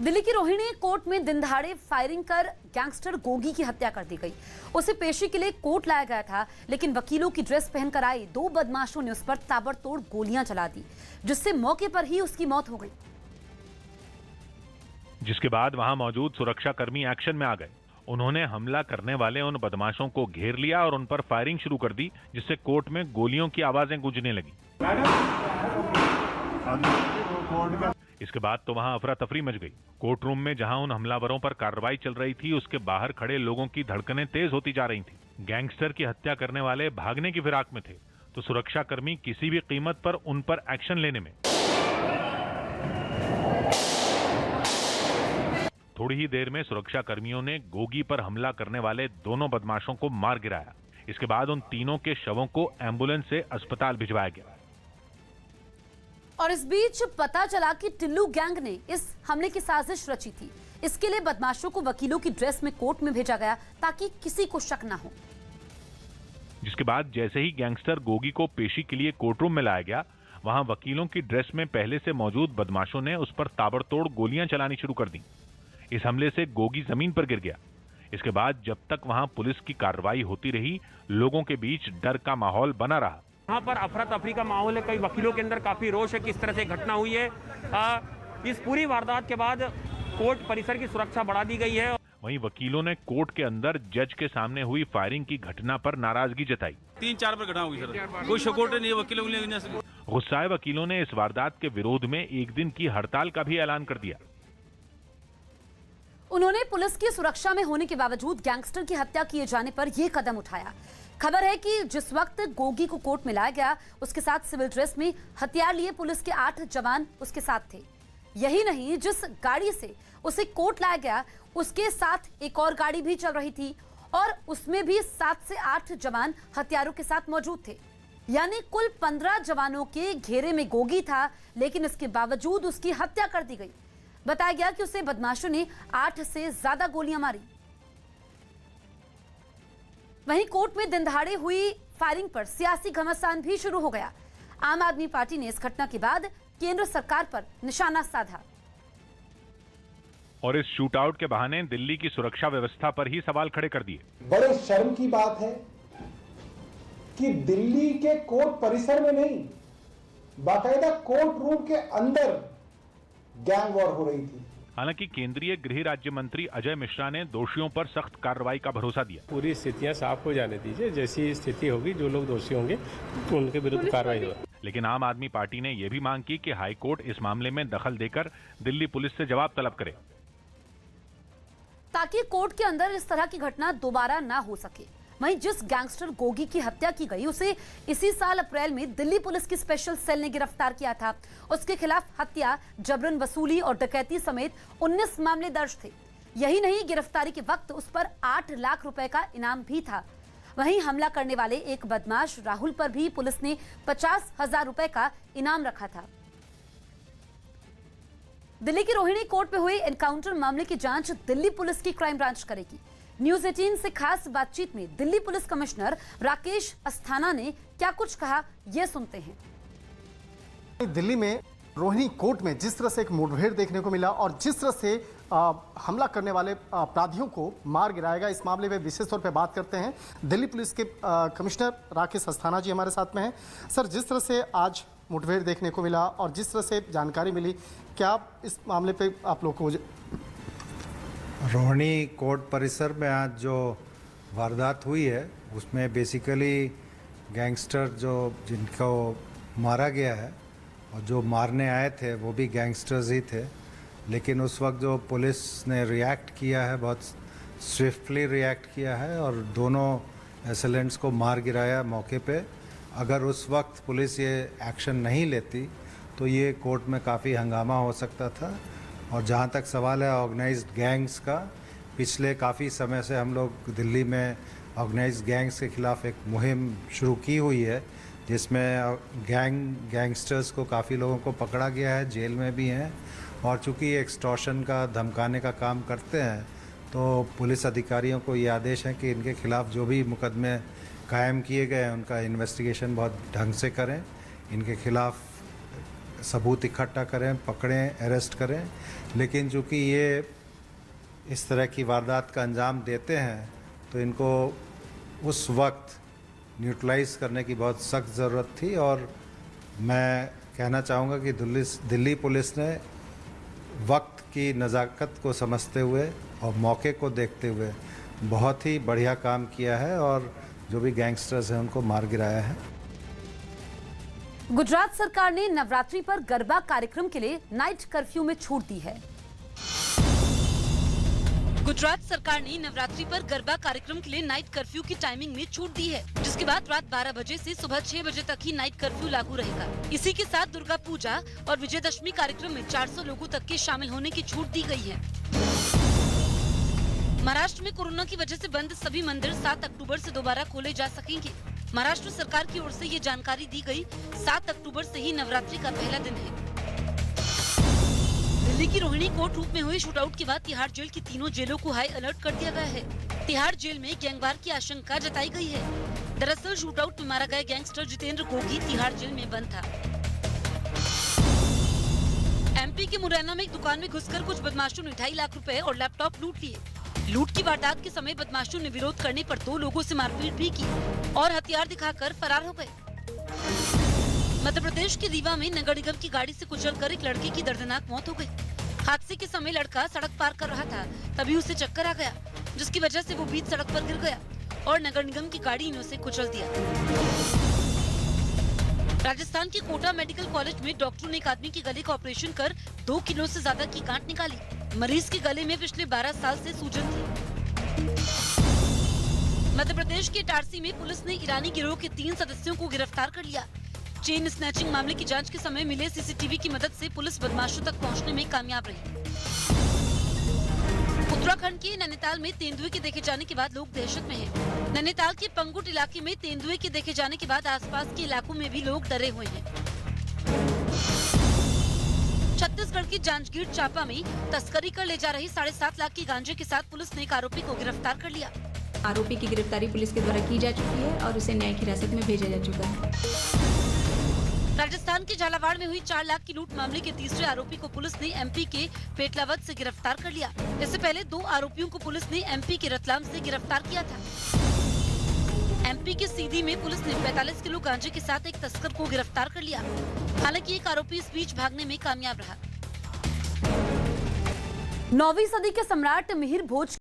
दिल्ली की रोहिणी कोर्ट में दिन दहाड़े फायरिंग कर गैंगस्टर गोगी की हत्या कर दी गई। उसे पेशी के लिए कोर्ट लाया गया था, लेकिन वकीलों की ड्रेस पहनकर आए दो बदमाशों ने उस पर ताबड़तोड़ गोलियां चला दी, जिससे मौके पर ही उसकी मौत हो गई। जिसके बाद वहां मौजूद सुरक्षाकर्मी एक्शन में आ गए। उन्होंने हमला करने वाले उन बदमाशों को घेर लिया और उन पर फायरिंग शुरू कर दी, जिससे कोर्ट में गोलियों की आवाजें गूंजने लगी। इसके बाद तो वहां अफरा तफरी मच गई। कोर्ट रूम में जहां उन हमलावरों पर कार्रवाई चल रही थी, उसके बाहर खड़े लोगों की धड़कनें तेज होती जा रही थी। गैंगस्टर की हत्या करने वाले भागने की फिराक में थे, तो सुरक्षाकर्मी किसी भी कीमत पर उन पर एक्शन लेने में। थोड़ी ही देर में सुरक्षाकर्मियों ने गोगी पर हमला करने वाले दोनों बदमाशों को मार गिराया। इसके बाद उन तीनों के शवों को एम्बुलेंस से अस्पताल भिजवाया गया। और इस बीच पता चला कि टिल्लू गैंग ने इस हमले की साजिश रची थी। इसके लिए बदमाशों को वकीलों की ड्रेस में कोर्ट में भेजा गया, ताकि किसी को शक न हो। जिसके बाद जैसे ही गैंगस्टर गोगी को पेशी के लिए कोर्ट रूम में लाया गया, वहां वकीलों की ड्रेस में पहले से मौजूद बदमाशों ने उस पर ताबड़तोड़ गोलियां चलानी शुरू कर दी। इस हमले से गोगी जमीन पर गिर गया। इसके बाद जब तक वहां पुलिस की कार्रवाई होती रही, लोगों के बीच डर का माहौल बना रहा। यहाँ पर अफरा तफरी का माहौल है। कई वकीलों के अंदर काफी रोष है किस तरह से घटना हुई है। इस पूरी वारदात के बाद कोर्ट परिसर की सुरक्षा बढ़ा दी गई है। वहीं वकीलों ने कोर्ट के अंदर जज के सामने हुई फायरिंग की घटना पर नाराजगी जताई। 3-4 पर घटना हुई सर, कोई सपोर्ट नहीं है वकीलों के लिए। गुस्साए वकीलों ने इस वारदात के विरोध में एक दिन की हड़ताल का भी ऐलान कर दिया। उन्होंने पुलिस की सुरक्षा में होने के बावजूद गैंगस्टर की हत्या किए जाने पर यह कदम उठाया। खबर है कि जिस वक्त गोगी को कोर्ट में लाया गया, उसके साथ सिविल ड्रेस में हथियार लिए पुलिस के 8 जवान उसके साथ थे। यही नहीं, जिस गाड़ी से उसे कोर्ट लाया गया, उसके साथ एक और गाड़ी भी चल रही थी और उसमें भी 7 से 8 जवान हथियारों के साथ मौजूद थे। यानी कुल 15 जवानों के घेरे में गोगी था, लेकिन इसके बावजूद उसकी हत्या कर दी गई। बताया गया कि उसे बदमाशों ने 8 से ज्यादा गोलियां मारी। वहीं कोर्ट में दिन दहाड़े हुई फायरिंग पर सियासी घमासान भी शुरू हो गया। आम आदमी पार्टी ने इस घटना के बाद केंद्र सरकार पर निशाना साधा और इस शूटआउट के बहाने दिल्ली की सुरक्षा व्यवस्था पर ही सवाल खड़े कर दिए। बड़े शर्म की बात है कि दिल्ली के कोर्ट परिसर में नहीं, बाकायदा कोर्ट रूम के अंदर गैंग वॉर हो रही थी। हालांकि केंद्रीय गृह राज्य मंत्री अजय मिश्रा ने दोषियों पर सख्त कार्रवाई का भरोसा दिया। पूरी स्थितियां साफ हो जाने दीजिए, जैसी स्थिति होगी जो लोग दोषी होंगे तो उनके विरुद्ध कार्रवाई होगी। लेकिन आम आदमी पार्टी ने यह भी मांग की कि हाई कोर्ट इस मामले में दखल देकर दिल्ली पुलिस से जवाब तलब करे, ताकि कोर्ट के अंदर इस तरह की घटना दोबारा ना हो सके। वहीं जिस गैंगस्टर गोगी की हत्या की गई, उसे इसी साल अप्रैल में दिल्ली पुलिस की स्पेशल सेल ने गिरफ्तार किया था। उसके खिलाफ हत्या, जबरन वसूली और डकैती समेत 19 मामले दर्ज थे। यही नहीं, गिरफ्तारी के वक्त उस पर 8 लाख रुपए का इनाम भी था। वहीं हमला करने वाले एक बदमाश राहुल पर भी पुलिस ने 50,000 रुपए का इनाम रखा था। दिल्ली की रोहिणी कोर्ट में हुए एनकाउंटर मामले की जांच दिल्ली पुलिस की क्राइम ब्रांच करेगी। न्यूज 18 से खास बातचीत में दिल्ली पुलिस कमिश्नर राकेश अस्थाना ने क्या कुछ कहा, यह सुनते हैं। दिल्ली में रोहिणी कोर्ट में जिस तरह से एक मुठभेड़ देखने को मिला और जिस तरह से हमला करने वाले अपराधियों को मार गिराएगा, इस मामले में विशेष तौर पे बात करते हैं। दिल्ली पुलिस के कमिश्नर राकेश अस्थाना जी हमारे साथ में हैं। सर, जिस तरह से आज मुठभेड़ देखने को मिला और जिस तरह से जानकारी मिली, क्या इस मामले पे आप लोग को रोहिणी कोर्ट परिसर में आज जो वारदात हुई है, उसमें बेसिकली गैंगस्टर जिनको मारा गया है और जो मारने आए थे वो भी गैंगस्टर्स ही थे। लेकिन उस वक्त जो पुलिस ने रिएक्ट किया है, बहुत स्विफ्टली रिएक्ट किया है और दोनों एसेलेंट्स को मार गिराया मौके पे। अगर उस वक्त पुलिस ये एक्शन नहीं लेती तो ये कोर्ट में काफ़ी हंगामा हो सकता था। और जहाँ तक सवाल है ऑर्गेनाइज्ड गैंग्स का, पिछले काफ़ी समय से हम लोग दिल्ली में ऑर्गेनाइज्ड गैंग्स के खिलाफ एक मुहिम शुरू की हुई है, जिसमें गैंगस्टर्स को काफ़ी लोगों को पकड़ा गया है, जेल में भी हैं। और चूँकि एक्सटॉर्शन का, धमकाने का काम करते हैं, तो पुलिस अधिकारियों को ये आदेश है कि इनके खिलाफ जो भी मुकदमे कायम किए गए हैं उनका इन्वेस्टिगेशन बहुत ढंग से करें, इनके खिलाफ सबूत इकट्ठा करें, पकड़ें, अरेस्ट करें। लेकिन चूँकि ये इस तरह की वारदात का अंजाम देते हैं तो इनको उस वक्त न्यूट्रलाइज करने की बहुत सख्त ज़रूरत थी। और मैं कहना चाहूँगा कि दिल्ली पुलिस ने वक्त की नज़ाकत को समझते हुए और मौके को देखते हुए बहुत ही बढ़िया काम किया है और जो भी गैंगस्टर्स हैं उनको मार गिराया है। गुजरात सरकार ने नवरात्रि पर गरबा कार्यक्रम के लिए नाइट कर्फ्यू में छूट दी है। गुजरात सरकार ने नवरात्रि पर गरबा कार्यक्रम के लिए नाइट कर्फ्यू की टाइमिंग में छूट दी है, जिसके बाद रात 12 बजे से सुबह 6 बजे तक ही नाइट कर्फ्यू लागू रहेगा। इसी के साथ दुर्गा पूजा और विजयदशमी कार्यक्रम में 400 लोगों तक के शामिल होने की छूट दी गई है। महाराष्ट्र में कोरोना की वजह से बंद सभी मंदिर 7 अक्टूबर से दोबारा खोले जा सकेंगे। महाराष्ट्र सरकार की ओर से ये जानकारी दी गई। 7 अक्टूबर से ही नवरात्रि का पहला दिन है। दिल्ली की रोहिणी कोर्ट रूप में हुई शूटआउट के बाद तिहाड़ जेल की तीनों जेलों को हाई अलर्ट कर दिया गया है। तिहाड़ जेल में गैंगवार की आशंका जताई गई है। दरअसल शूटआउट में मारा गया गैंगस्टर जितेंद्र गोगी तिहाड़ जेल में बंद था। एमपी के मुरैना में एक दुकान में घुसकर कुछ बदमाशों ने 2.5 लाख रुपए और लैपटॉप लूट लिए। लूट की वारदात के समय बदमाशों ने विरोध करने पर 2 लोगों से मारपीट भी की और हथियार दिखाकर फरार हो गए। मध्य प्रदेश के रीवा में नगर निगम की गाड़ी से कुचलकर एक लड़के की दर्दनाक मौत हो गई। हादसे के समय लड़का सड़क पार कर रहा था, तभी उसे चक्कर आ गया, जिसकी वजह से वो बीच सड़क पर गिर गया और नगर निगम की गाड़ी ने उसे कुचल दिया। राजस्थान के कोटा मेडिकल कॉलेज में डॉक्टरों ने एक आदमी के गले का ऑपरेशन कर 2 किलो से ज्यादा की गांठ निकाली। मरीज के गले में पिछले 12 साल से सूजन थी। मध्य प्रदेश के इटारसी में पुलिस ने ईरानी गिरोह के 3 सदस्यों को गिरफ्तार कर लिया। चेन स्नैचिंग मामले की जांच के समय मिले सीसीटीवी की मदद से पुलिस बदमाशों तक पहुंचने में कामयाब रही। उत्तराखंड के नैनीताल में तेंदुए के देखे जाने के बाद लोग दहशत में हैं। नैनीताल के पंगुट इलाके में तेंदुए के देखे जाने के बाद आसपास के इलाकों में भी लोग डरे हुए हैं। छत्तीसगढ़ के जांजगीर चांपा में तस्करी कर ले जा रही 7.5 लाख की गांजे के साथ पुलिस ने एक आरोपी को गिरफ्तार कर लिया। आरोपी की गिरफ्तारी पुलिस के द्वारा की जा चुकी है और उसे न्यायिक हिरासत में भेजा जा चुका है। राजस्थान के झालावाड़ में हुई 4 लाख की लूट मामले के तीसरे आरोपी को पुलिस ने एमपी के पेटलावद से गिरफ्तार कर लिया। इससे पहले 2 आरोपियों को पुलिस ने एमपी के रतलाम से गिरफ्तार किया था। एमपी के सीधी में पुलिस ने 45 किलो गांजे के साथ एक तस्कर को गिरफ्तार कर लिया। हालांकि एक आरोपी इस बीच भागने में कामयाब रहा। 9वीं सदी के सम्राट मिहिर भोज